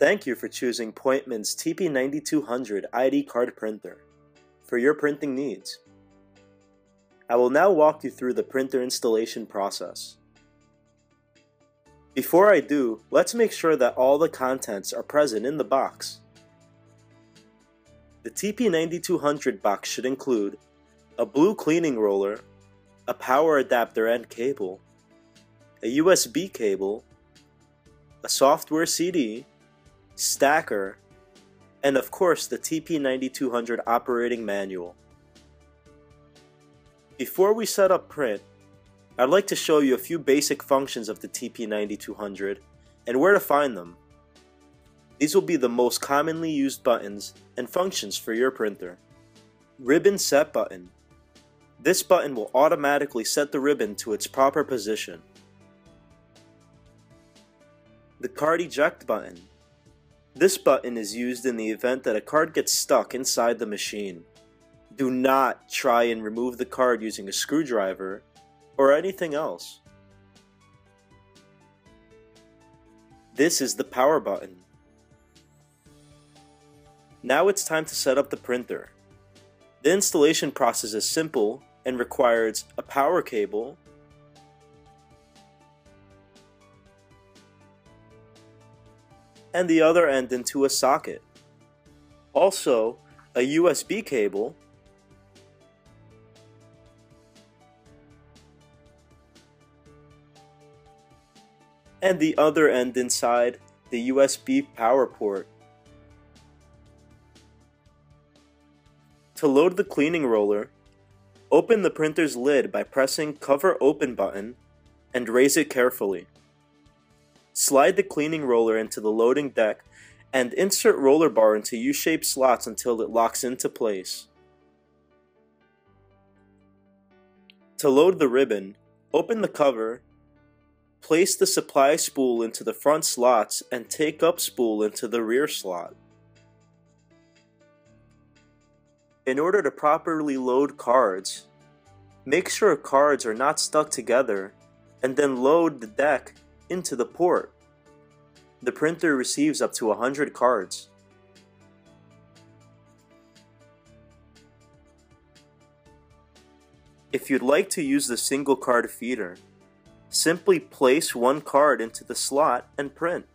Thank you for choosing Pointman's TP9200 ID card printer for your printing needs. I will now walk you through the printer installation process. Before I do, let's make sure that all the contents are present in the box. The TP9200 box should include a blue cleaning roller, a power adapter and cable, a USB cable, a software CD, stacker, and of course the TP9200 operating manual. Before we set up print, I'd like to show you a few basic functions of the TP9200 and where to find them. These will be the most commonly used buttons and functions for your printer. Ribbon Set button. This button will automatically set the ribbon to its proper position. The Card Eject button. This button is used in the event that a card gets stuck inside the machine. Do not try and remove the card using a screwdriver or anything else. This is the Power button. Now it's time to set up the printer. The installation process is simple and requires a power cable, and the other end into a socket. Also, a USB cable, and the other end inside the USB power port. To load the cleaning roller, open the printer's lid by pressing Cover Open button and raise it carefully. Slide the cleaning roller into the loading deck and insert roller bar into U-shaped slots until it locks into place. To load the ribbon, open the cover, place the supply spool into the front slots and take up spool into the rear slot. In order to properly load cards, make sure cards are not stuck together and then load the deck into the port. The printer receives up to 100 cards. If you'd like to use the single card feeder, simply place one card into the slot and print.